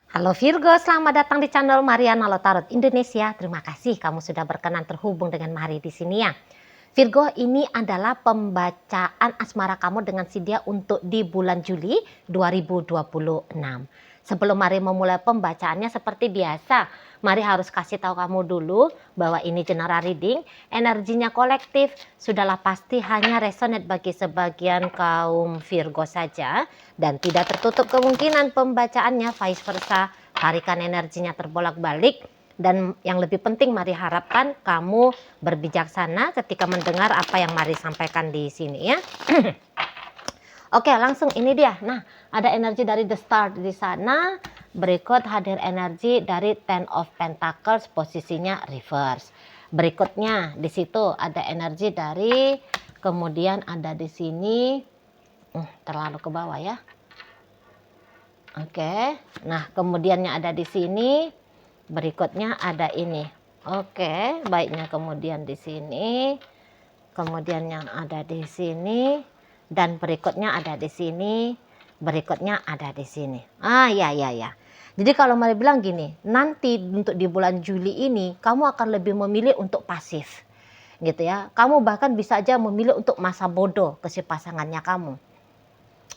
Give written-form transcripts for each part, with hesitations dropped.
Halo Virgo, selamat datang di channel Mariana Lotarot Indonesia. Terima kasih kamu sudah berkenan terhubung dengan Mari di sini ya. Virgo, ini adalah pembacaan asmara kamu dengan si dia untuk di bulan Juli 2026. Sebelum Mari memulai pembacaannya seperti biasa, Mari harus kasih tahu kamu dulu bahwa ini general reading, energinya kolektif, sudahlah pasti hanya resonate bagi sebagian kaum Virgo saja dan tidak tertutup kemungkinan pembacaannya vice versa, tarikan energinya terbolak-balik. Dan yang lebih penting, Mari harapkan kamu berbijaksana ketika mendengar apa yang Mari sampaikan di sini ya. Oke, langsung ini dia. Nah, ada energi dari The Star di sana. Berikut hadir energi dari Ten of Pentacles, posisinya reverse. Berikutnya di situ ada energi dari, kemudian ada di sini, terlalu ke bawah ya. Oke, nah kemudiannya ada di sini. Berikutnya ada ini. Oke, baiknya kemudian di sini. Kemudian yang ada di sini dan berikutnya ada di sini. Berikutnya ada di sini. Ya. Jadi kalau Mari bilang gini, nanti untuk di bulan Juli ini kamu akan lebih memilih untuk pasif. Gitu ya. Kamu bahkan bisa aja memilih untuk masa bodoh ke si pasangannya kamu.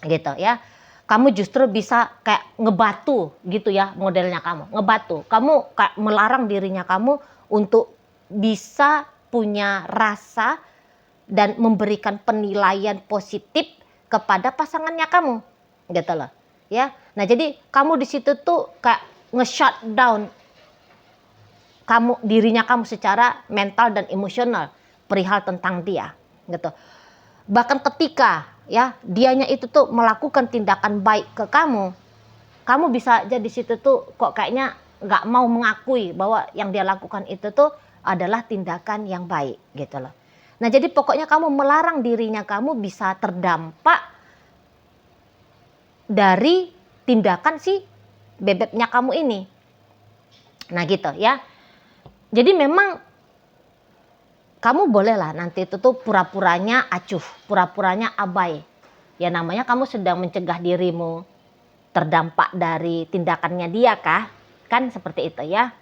Gitu ya. Kamu justru bisa kayak ngebatu gitu ya modelnya kamu. Ngebatu. Kamu kayak melarang dirinya kamu untuk bisa punya rasa dan memberikan penilaian positif kepada pasangannya kamu. Gitu loh. Ya. Nah, jadi kamu di situ tuh kayak nge-shut down dirinya kamu secara mental dan emosional perihal tentang dia. Gitu. Bahkan ketika ya dianya itu tuh melakukan tindakan baik ke kamu bisa aja di situ tuh kok kayaknya nggak mau mengakui bahwa yang dia lakukan itu tuh adalah tindakan yang baik gitu loh. Nah, jadi pokoknya kamu melarang dirinya kamu bisa terdampak dari tindakan si bebeknya kamu ini. Nah gitu ya. Jadi memang kamu bolehlah nanti itu tuh pura-puranya acuh, pura-puranya abai. Ya namanya kamu sedang mencegah dirimu terdampak dari tindakannya dia kah? Kan seperti itu ya.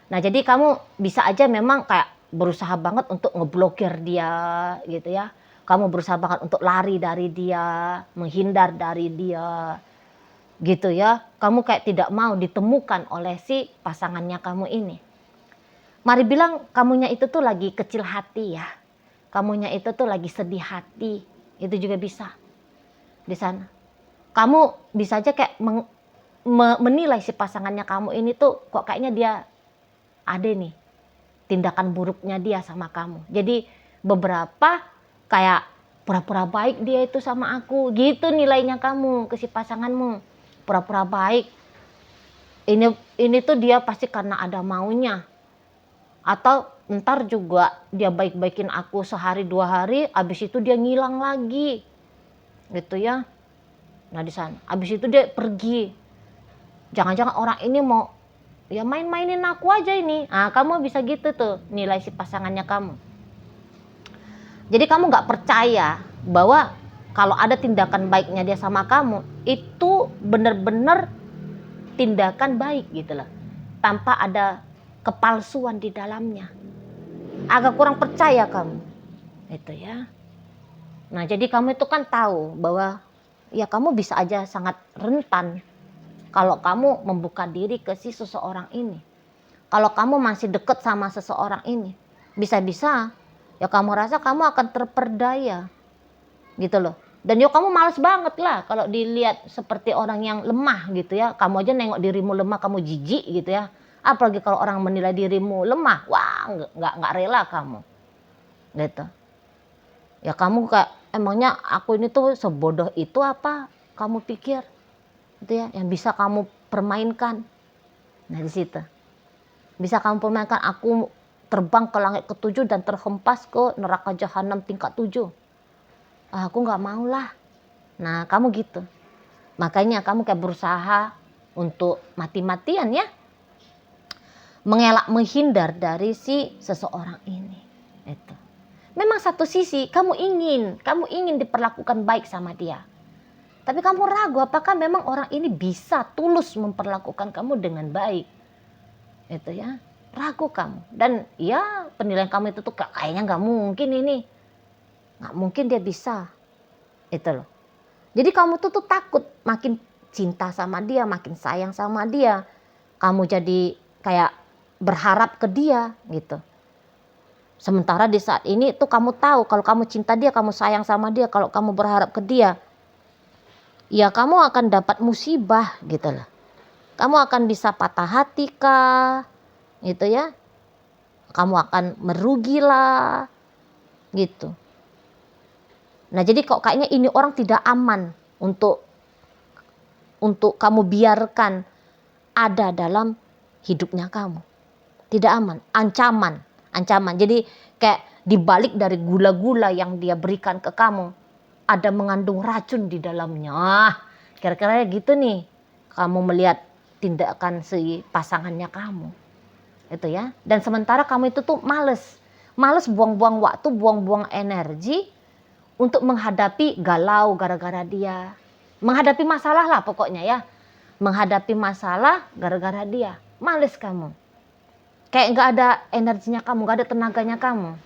Nah, jadi kamu bisa aja memang kayak berusaha banget untuk ngeblokir dia gitu ya. Kamu berusaha banget untuk lari dari dia, menghindar dari dia gitu ya. Kamu kayak tidak mau ditemukan oleh si pasangannya kamu ini. Mari bilang kamunya itu tuh lagi kecil hati ya. Kamunya itu tuh lagi sedih hati. Itu juga bisa di sana. Kamu bisa aja kayak menilai si pasangannya kamu ini tuh kok kayaknya dia ada nih tindakan buruknya dia sama kamu. Jadi beberapa kayak pura-pura baik dia itu sama aku. Gitu nilainya kamu ke si pasanganmu. Pura-pura baik. Ini tuh dia pasti karena ada maunya. Atau ntar juga dia baik-baikin aku sehari 2 hari, abis itu dia ngilang lagi. Gitu ya. Nah di sana, abis itu dia pergi. Jangan-jangan orang ini mau ya main-mainin aku aja ini. Nah, kamu bisa gitu tuh nilai si pasangannya kamu. Jadi kamu nggak percaya bahwa kalau ada tindakan baiknya dia sama kamu, itu benar-benar tindakan baik gitu loh. Tanpa ada kepalsuan di dalamnya. Agak kurang percaya kamu. Itu ya. Nah, jadi kamu itu kan tahu bahwa ya kamu bisa aja sangat rentan kalau kamu membuka diri ke si seseorang ini. Kalau kamu masih deket sama seseorang ini, bisa-bisa ya kamu rasa kamu akan terperdaya gitu loh. Dan ya kamu males banget lah kalau dilihat seperti orang yang lemah gitu ya. Kamu aja nengok dirimu lemah, kamu jijik gitu ya. Apalagi kalau orang menilai dirimu lemah, wah nggak rela kamu gitu. Ya kamu kayak emangnya aku ini tuh sebodoh itu apa kamu pikir gitu ya, yang bisa kamu permainkan. Nah di situ bisa kamu permainkan aku terbang ke langit ke-7 dan terhempas ke neraka jahanam tingkat 7. Aku nggak mau lah. Nah kamu gitu, makanya kamu kayak berusaha untuk mati-matian ya mengelak menghindar dari si seseorang ini. Itu memang satu sisi kamu ingin diperlakukan baik sama dia. Tapi kamu ragu apakah memang orang ini bisa tulus memperlakukan kamu dengan baik. Itu ya, ragu kamu. Dan ya penilaian kamu itu tuh kayaknya nggak mungkin ini. Nggak mungkin dia bisa. Itu loh. Jadi kamu tuh takut makin cinta sama dia, makin sayang sama dia. Kamu jadi kayak berharap ke dia gitu. Sementara di saat ini tuh kamu tahu kalau kamu cinta dia, kamu sayang sama dia, kalau kamu berharap ke dia, ya kamu akan dapat musibah gitu loh. Kamu akan bisa patah hati kah, gitu ya. Kamu akan merugi lah, gitu. Nah jadi kok kayaknya ini orang tidak aman untuk kamu biarkan ada dalam hidupnya kamu. Tidak aman, ancaman. Jadi kayak dibalik dari gula-gula yang dia berikan ke kamu, ada mengandung racun di dalamnya. Kira-kira gitu nih, kamu melihat tindakan si pasangannya kamu. Itu ya. Dan sementara kamu itu tuh males buang-buang waktu, buang-buang energi untuk menghadapi galau gara-gara dia. Menghadapi masalah lah pokoknya ya. Menghadapi masalah gara-gara dia. Males kamu. Kayak gak ada energinya kamu, gak ada tenaganya kamu.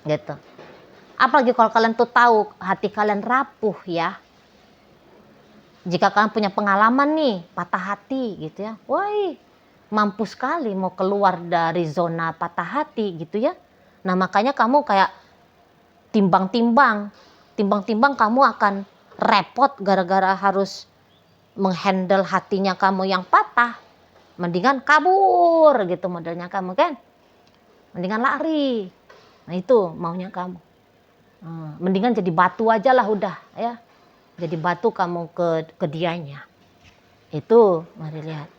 Gitu. Apalagi kalau kalian tuh tahu hati kalian rapuh ya. Jika kalian punya pengalaman nih, patah hati gitu ya. Woi, mampu sekali mau keluar dari zona patah hati gitu ya. Nah makanya kamu kayak timbang-timbang kamu akan repot gara-gara harus menghandle hatinya kamu yang patah. Mendingan kabur gitu modelnya kamu kan. Mendingan lari. Nah itu maunya kamu. Mendingan jadi batu aja lah udah ya. Jadi batu kamu ke dianya. Itu mari lihat.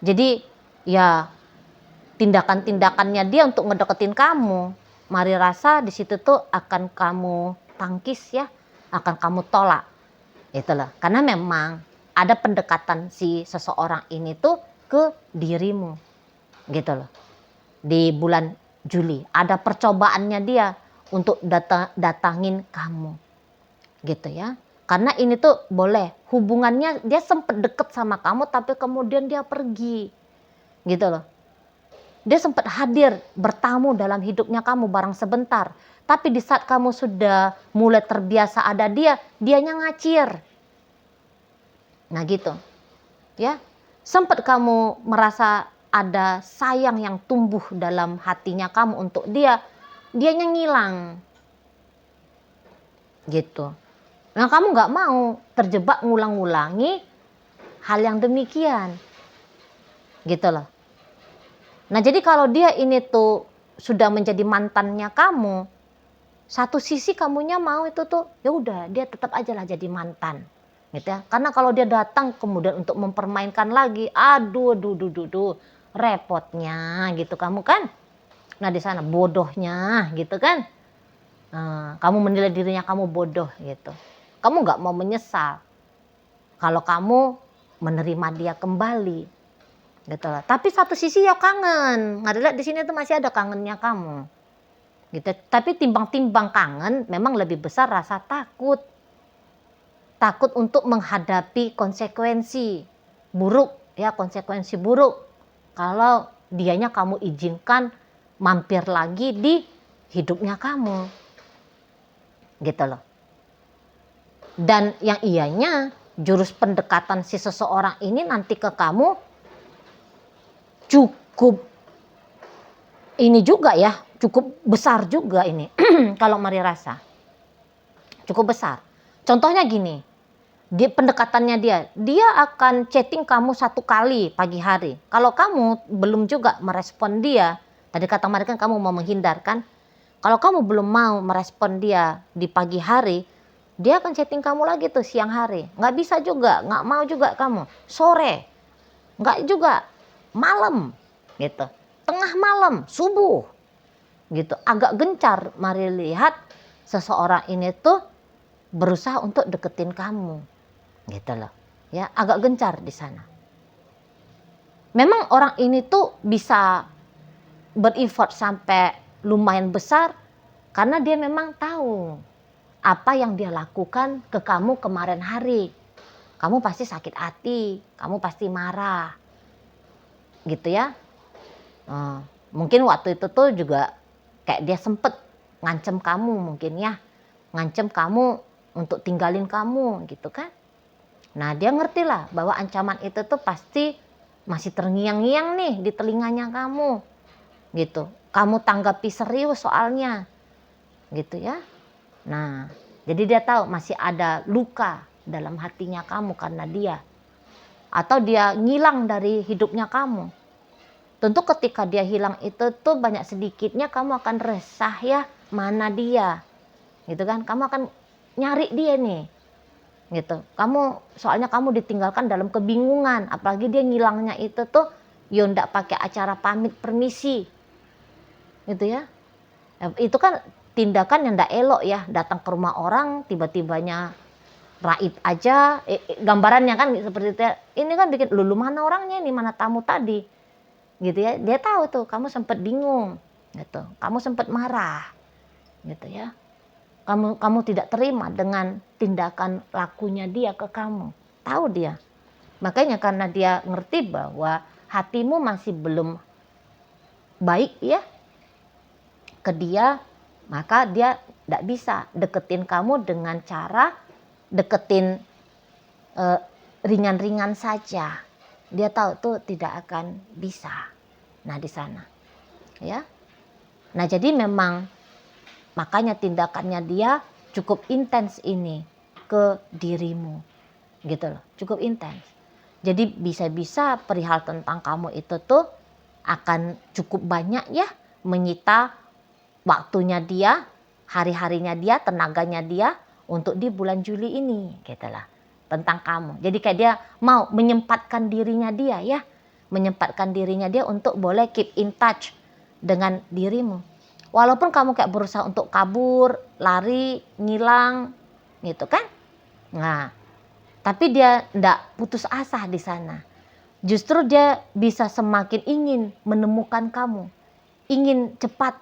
Jadi ya tindakan-tindakannya dia untuk ngedeketin kamu, mari rasa di situ tuh akan kamu tangkis ya, akan kamu tolak. Itulah. Karena memang ada pendekatan si seseorang ini tuh ke dirimu. Gitu loh. Di bulan Juli ada percobaannya dia untuk datangin kamu. Gitu ya. Karena ini tuh boleh hubungannya dia sempat deket sama kamu tapi kemudian dia pergi. Gitu loh. Dia sempat hadir bertamu dalam hidupnya kamu barang sebentar. Tapi di saat kamu sudah mulai terbiasa ada dia, dianya ngacir. Nah gitu. Ya. Sempat kamu merasa ada sayang yang tumbuh dalam hatinya kamu untuk dia, dianya ngilang. Gitu. Nah kamu gak mau terjebak ngulang-ngulangi hal yang demikian. Gitu loh. Nah jadi kalau dia ini tuh sudah menjadi mantannya kamu, satu sisi kamunya mau itu tuh ya udah dia tetap aja lah jadi mantan. Gitu ya. Karena kalau dia datang kemudian untuk mempermainkan lagi, aduh repotnya gitu kamu kan. Nah di sana bodohnya gitu kan. Kamu menilai dirinya kamu bodoh gitu. Kamu nggak mau menyesal kalau kamu menerima dia kembali, gitu lah. Tapi satu sisi ya kangen. Nggak lihat di sini tuh masih ada kangennya kamu, gitu. Tapi timbang-timbang kangen, memang lebih besar rasa takut untuk menghadapi konsekuensi buruk, ya konsekuensi buruk kalau dianya kamu izinkan mampir lagi di hidupnya kamu, gitu loh. Dan yang ianya jurus pendekatan si seseorang ini nanti ke kamu cukup ini juga ya, cukup besar juga ini. Kalau Mari rasa cukup besar. Contohnya gini, di pendekatannya dia akan chatting kamu 1 kali pagi hari. Kalau kamu belum juga merespon dia, tadi kata Mari kan kamu mau menghindarkan. Kalau kamu belum mau merespon dia di pagi hari, dia akan chatting kamu lagi tuh siang hari. Nggak bisa juga, nggak mau juga kamu. Sore, nggak juga. Malam, gitu. Tengah malam, subuh, gitu. Agak gencar, Mari lihat seseorang ini tuh berusaha untuk deketin kamu, gitu loh. Ya, agak gencar di sana. Memang orang ini tuh bisa bereffort sampai lumayan besar karena dia memang tahu apa yang dia lakukan ke kamu kemarin hari. Kamu pasti sakit hati, kamu pasti marah, gitu ya. Mungkin waktu itu tuh juga kayak dia sempet ngancem kamu mungkin ya, ngancem kamu untuk tinggalin kamu gitu kan. Nah dia ngerti lah bahwa ancaman itu tuh pasti masih terngiang-ngiang nih di telinganya kamu gitu. Kamu tanggapi serius soalnya gitu ya. Nah jadi dia tahu masih ada luka dalam hatinya kamu karena dia. Atau dia ngilang dari hidupnya kamu. Tentu ketika dia hilang itu tuh banyak sedikitnya kamu akan resah ya, mana dia gitu kan. Kamu akan nyari dia nih gitu. Soalnya kamu ditinggalkan dalam kebingungan, apalagi dia ngilangnya itu tuh yo ndak pakai acara pamit permisi gitu ya. Itu kan tindakan yang ndak elok ya, datang ke rumah orang tiba-tibanya raib aja, gambarannya kan seperti itu. Ini kan bikin lulu mana orangnya ini, mana tamu tadi gitu ya. Dia tahu tuh kamu sempat bingung gitu, kamu sempat marah gitu ya. Kamu tidak terima dengan tindakan lakunya dia ke kamu. Tahu dia. Makanya karena dia ngerti bahwa hatimu masih belum baik ya ke dia, maka dia tidak bisa deketin kamu dengan cara deketin ringan-ringan saja. Dia tahu tuh tidak akan bisa. Nah di sana ya. Nah jadi memang makanya tindakannya dia cukup intens ini ke dirimu gitu loh, cukup intens. Jadi bisa-bisa perihal tentang kamu itu tuh akan cukup banyak ya menyita waktunya dia, hari-harinya dia, tenaganya dia untuk di bulan Juli ini gitu lah, tentang kamu. Jadi kayak dia mau menyempatkan dirinya dia ya, menyempatkan dirinya dia untuk boleh keep in touch dengan dirimu. Walaupun kamu kayak berusaha untuk kabur, lari, ngilang, gitu kan? Nah, tapi dia ndak putus asa di sana. Justru dia bisa semakin ingin menemukan kamu, ingin cepat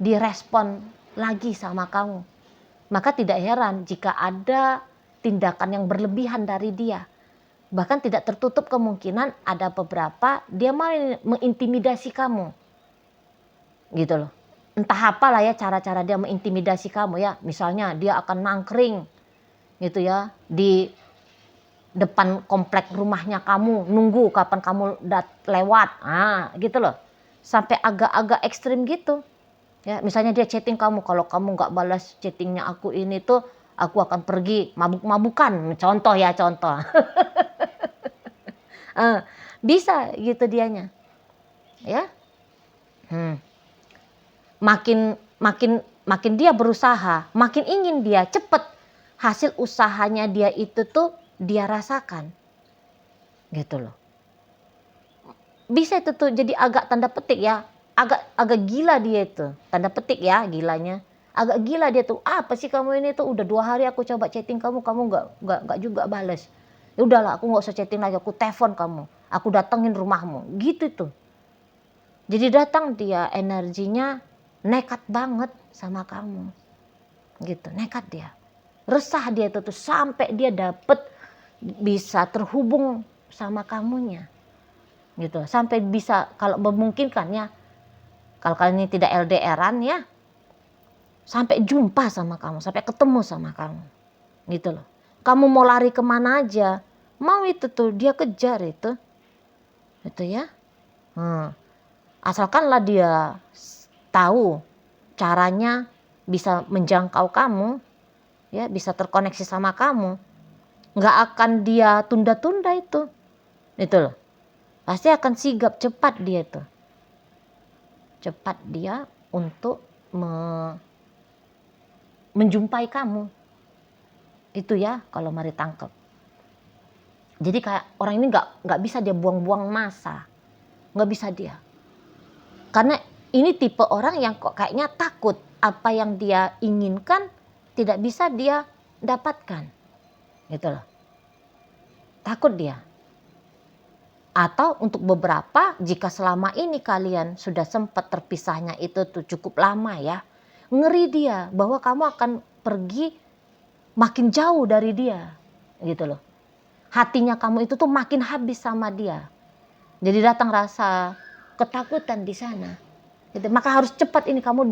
direspon lagi sama kamu. Maka tidak heran jika ada tindakan yang berlebihan dari dia. Bahkan tidak tertutup kemungkinan ada beberapa dia mau mengintimidasi kamu, gitu loh. Entah apalah ya cara-cara dia mengintimidasi kamu ya. Misalnya dia akan nangkring gitu ya di depan komplek rumahnya kamu, nunggu kapan kamu lewat. Gitu loh. Sampai agak-agak ekstrim gitu. Ya, misalnya dia chatting kamu, kalau kamu nggak balas chattingnya aku ini tuh aku akan pergi mabuk-mabukan. Contoh ya, contoh. Bisa gitu dianya. Ya. Makin dia berusaha, makin ingin dia cepet hasil usahanya dia itu tuh dia rasakan, gitu loh. Bisa itu tuh jadi agak tanda petik ya, agak gila dia itu, tanda petik ya gilanya, agak gila dia tuh. Apa sih kamu ini tuh udah 2 hari aku coba chatting kamu nggak juga bales. Ya udahlah aku nggak usah chatting lagi, aku telepon kamu, aku datengin rumahmu, gitu tuh. Jadi datang dia energinya nekat banget sama kamu gitu, nekat dia, resah dia tuh sampai dia dapet bisa terhubung sama kamunya gitu, sampai bisa kalau memungkinkan ya, kalau kalian ini tidak LDRan ya, sampai jumpa sama kamu, sampai ketemu sama kamu gitu loh. Kamu mau lari kemana aja mau itu tuh dia kejar itu ya. Asalkanlah dia tahu caranya bisa menjangkau kamu, ya bisa terkoneksi sama kamu, nggak akan dia tunda-tunda itu loh. Pasti akan sigap cepat dia itu, cepat dia untuk menjumpai kamu, itu ya kalau mari tangkap. Jadi kayak orang ini nggak bisa dia buang-buang masa, nggak bisa dia. Karena ini tipe orang yang kok kayaknya takut apa yang dia inginkan tidak bisa dia dapatkan. Gitu loh. Takut dia. Atau untuk beberapa jika selama ini kalian sudah sempat terpisahnya itu tuh cukup lama ya. Ngeri dia bahwa kamu akan pergi makin jauh dari dia, gitu loh. Hatinya kamu itu tuh makin habis sama dia. Jadi datang rasa ketakutan di sana. Gitu. Maka harus cepat ini kamu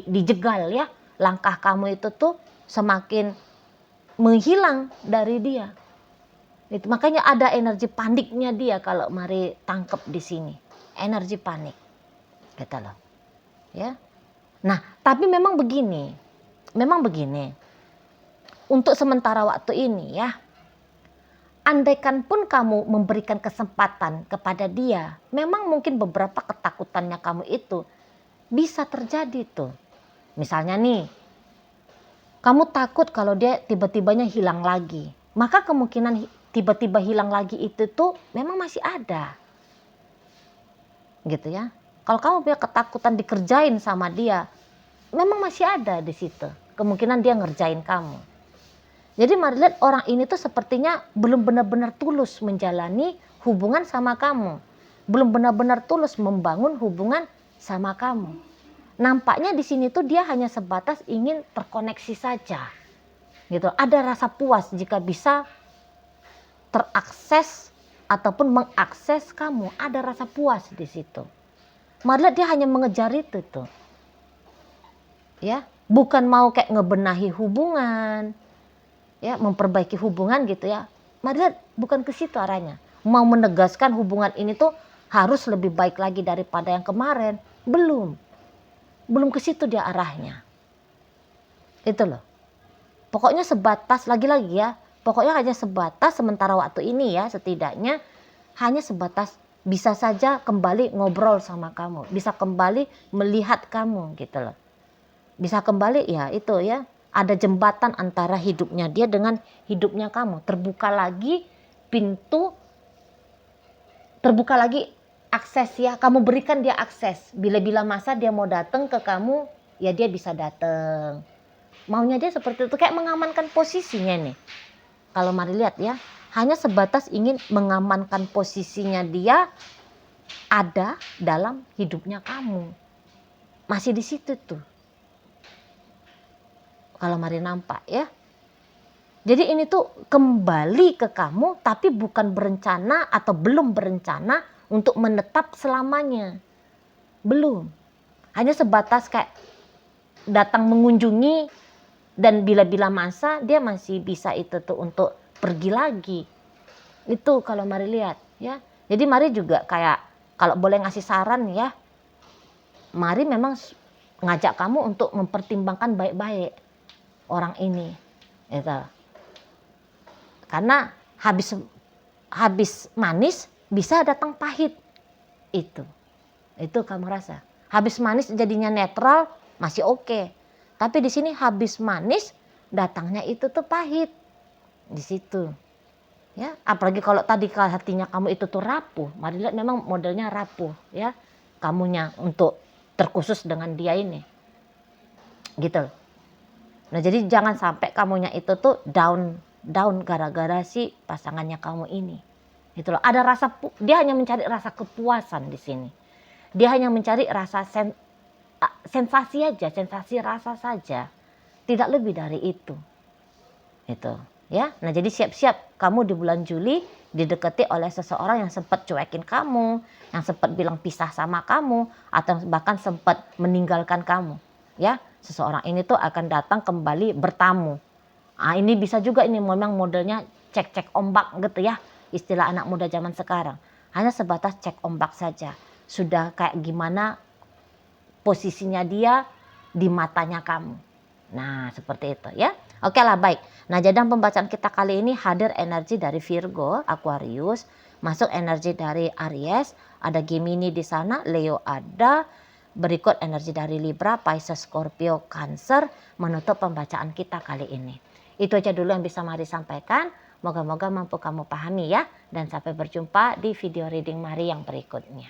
dijegal ya. Langkah kamu itu tuh semakin menghilang dari dia. Itu makanya ada energi paniknya dia kalau mari tangkep di sini. Energi panik. Gitu loh. Ya. Nah, tapi memang begini. Untuk sementara waktu ini ya. Andaikan pun kamu memberikan kesempatan kepada dia, memang mungkin beberapa ketakutannya kamu itu bisa terjadi tuh. Misalnya nih, kamu takut kalau dia tiba-tibanya hilang lagi. Maka kemungkinan tiba-tiba hilang lagi itu tuh memang masih ada. Gitu ya. Kalau kamu punya ketakutan dikerjain sama dia, memang masih ada di situ. Kemungkinan dia ngerjain kamu. Jadi mari lihat orang ini tuh sepertinya belum benar-benar tulus menjalani hubungan sama kamu. Belum benar-benar tulus membangun hubungan sama kamu. Nampaknya di sini tuh dia hanya sebatas ingin terkoneksi saja. Gitu. Ada rasa puas jika bisa terakses ataupun mengakses kamu. Ada rasa puas di situ. Mari lihat dia hanya mengejar itu tuh. Ya, bukan mau kayak ngebenahi hubungan. Ya, memperbaiki hubungan gitu ya. Mari lihat bukan ke situ arahnya. Mau menegaskan hubungan ini tuh harus lebih baik lagi daripada yang kemarin. Belum ke situ dia arahnya. Itu loh. Pokoknya sebatas lagi-lagi ya. Pokoknya hanya sebatas sementara waktu ini ya, setidaknya hanya sebatas bisa saja kembali ngobrol sama kamu, bisa kembali melihat kamu gitu loh. Bisa kembali ya itu ya. Ada jembatan antara hidupnya dia dengan hidupnya kamu. Terbuka lagi pintu, terbuka lagi akses ya. Kamu berikan dia akses. Bila-bila masa dia mau datang ke kamu, ya dia bisa datang. Maunya dia seperti itu, kayak mengamankan posisinya nih. Kalau mari lihat ya, hanya sebatas ingin mengamankan posisinya dia ada dalam hidupnya kamu. Masih di situ tuh. Kalau mari nampak ya. Jadi ini tuh kembali ke kamu tapi bukan berencana atau belum berencana untuk menetap selamanya. Belum. Hanya sebatas kayak datang mengunjungi dan bila-bila masa dia masih bisa itu tuh untuk pergi lagi. Itu kalau mari lihat ya. Jadi mari juga kayak kalau boleh ngasih saran ya. Mari memang ngajak kamu untuk mempertimbangkan baik-baik orang ini, gitu. Karena habis manis bisa datang pahit, itu kamu rasa. Habis manis jadinya netral masih oke, tapi di sini habis manis datangnya itu tuh pahit, di situ. Ya, apalagi kalau tadi hatinya kamu itu tuh rapuh, mari lihat memang modelnya rapuh, ya, kamunya untuk terkhusus dengan dia ini, gitu. Nah jadi jangan sampai kamunya itu tuh down gara-gara si pasangannya kamu ini. Gitu loh. Ada rasa dia hanya mencari rasa kepuasan di sini. Dia hanya mencari rasa sensasi aja, sensasi rasa saja. Tidak lebih dari itu. Itu, ya. Nah, jadi siap-siap kamu di bulan Juli didekati oleh seseorang yang sempat cuekin kamu, yang sempat bilang pisah sama kamu atau bahkan sempat meninggalkan kamu, ya. Seseorang ini tuh akan datang kembali bertamu. Nah, ini bisa juga ini memang modelnya cek-cek ombak gitu ya. Istilah anak muda zaman sekarang. Hanya sebatas cek ombak saja. Sudah kayak gimana posisinya dia di matanya kamu. Nah, seperti itu ya. Oke lah, baik. Nah, jadang pembacaan kita kali ini hadir energi dari Virgo, Aquarius, masuk energi dari Aries, ada Gemini di sana, Leo ada. Berikut energi dari Libra, Pisces, Scorpio, Cancer menutup pembacaan kita kali ini. Itu aja dulu yang bisa Mari sampaikan. Moga-moga mampu kamu pahami ya. Dan sampai berjumpa di video reading Mari yang berikutnya.